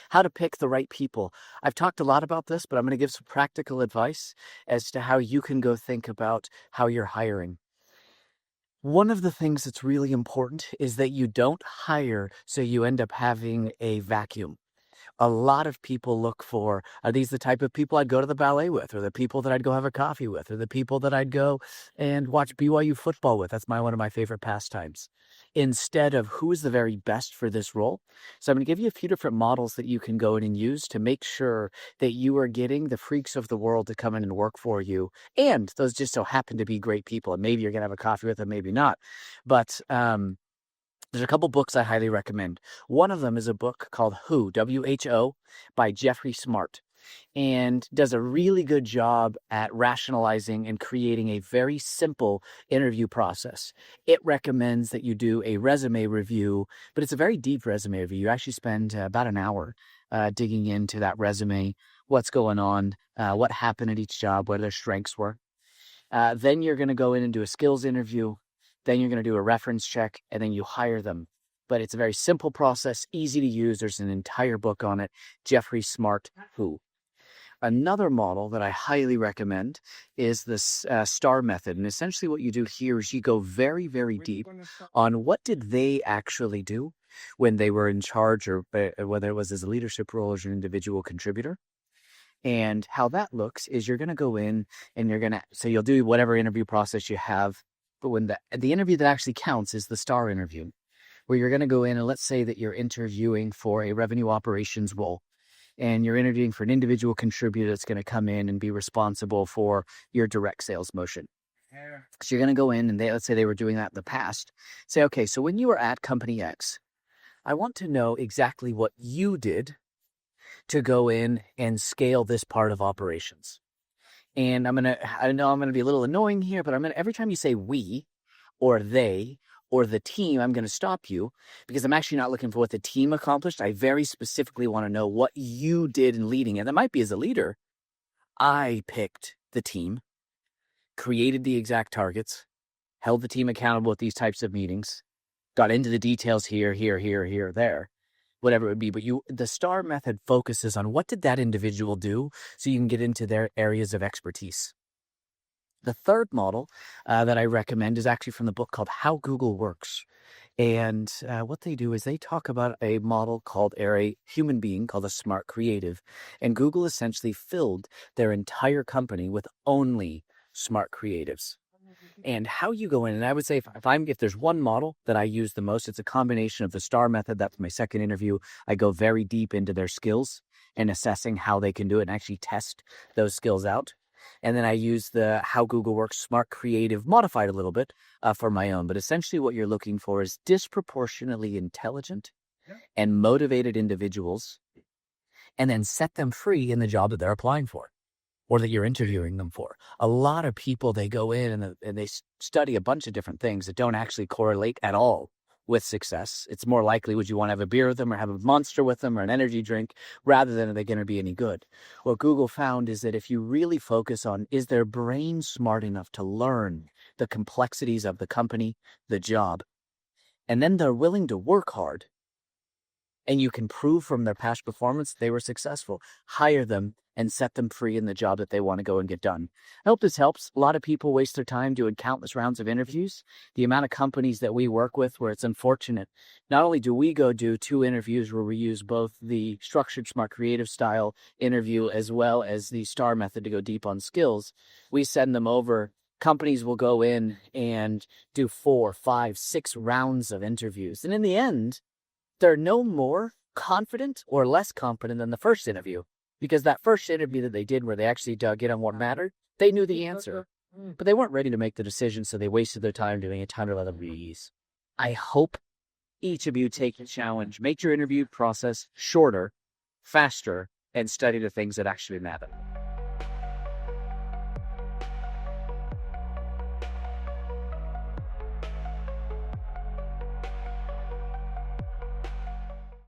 how to pick the right people. I've talked a lot about this, but I'm going to give some practical advice as to how you can go think about how you're hiring. One of the things that's really important is that you don't hire so you end up having a vacuum. A lot of people look for, are these the type of people I'd go to the ballet with, or the people that I'd go have a coffee with, or the people that I'd go and watch BYU football with? That's one of my favorite pastimes. Instead of who is the very best for this role. So I'm going to give you a few different models that you can go in and use to make sure that you are getting the freaks of the world to come in and work for you. And those just so happen to be great people. And maybe you're going to have a coffee with them, maybe not. But there's a couple books I highly recommend. One of them is a book called Who, W-H-O, by Geoff Smart, and does a really good job at rationalizing and creating a very simple interview process. It recommends that you do a resume review, but it's a very deep resume review. You actually spend about an hour digging into that resume, what's going on, what happened at each job, where their strengths were. Then you're going to go in and do a skills interview. Then you're going to do a reference check, and then you hire them. But it's a very simple process, easy to use. There's an entire book on it, Geoff Smart, Who. Another model that I highly recommend is this STAR method. And essentially what you do here is you go very, very deep on what did they actually do when they were in charge, or whether it was as a leadership role or as an individual contributor. And how that looks is you're going to go in and so you'll do whatever interview process you have. But when the interview that actually counts is the STAR interview, where you're going to go in and let's say that you're interviewing for a revenue operations role, and you're interviewing for an individual contributor that's going to come in and be responsible for your direct sales motion. So you're going to go in and let's say they were doing that in the past. Say, okay, so when you were at company X, I want to know exactly what you did to go in and scale this part of operations. And I know I'm going to be a little annoying here, but every time you say we or they or the team, I'm going to stop you because I'm actually not looking for what the team accomplished. I very specifically want to know what you did in leading. And that might be as a leader. I picked the team, created the exact targets, held the team accountable at these types of meetings, got into the details here, there, whatever it would be. But the STAR method focuses on what did that individual do so you can get into their areas of expertise. The third model that I recommend is actually from the book called How Google Works. And what they do is they talk about a model called a human being called a smart creative. And Google essentially filled their entire company with only smart creatives. And how you go in, and I would say if there's one model that I use the most, it's a combination of the STAR method. That's my second interview. I go very deep into their skills and assessing how they can do it and actually test those skills out. And then I use the How Google Works Smart Creative modified a little bit for my own. But essentially what you're looking for is disproportionately intelligent and motivated individuals, and then set them free in the job that they're applying for or that you're interviewing them for. A lot of people, they go in and they study a bunch of different things that don't actually correlate at all with success. It's more likely, would you want to have a beer with them or have a Monster with them or an energy drink, rather than are they going to be any good? What Google found is that if you really focus on, is their brain smart enough to learn the complexities of the company, the job, and then they're willing to work hard, and you can prove from their past performance they were successful, hire them and set them free in the job that they want to go and get done. I hope this helps. A lot of people waste their time doing countless rounds of interviews. The amount of companies that we work with where it's unfortunate, not only do we go do 2 interviews where we use both the structured smart creative style interview as well as the STAR method to go deep on skills, we send them over. Companies will go in and do 4, 5, 6 rounds of interviews. And in the end, they're no more confident or less confident than the first interview, because that first interview that they did where they actually dug in on what mattered, they knew the answer, but they weren't ready to make the decision, so they wasted their time doing it, time to let them be ease. I hope each of you take the challenge, make your interview process shorter, faster, and study the things that actually matter.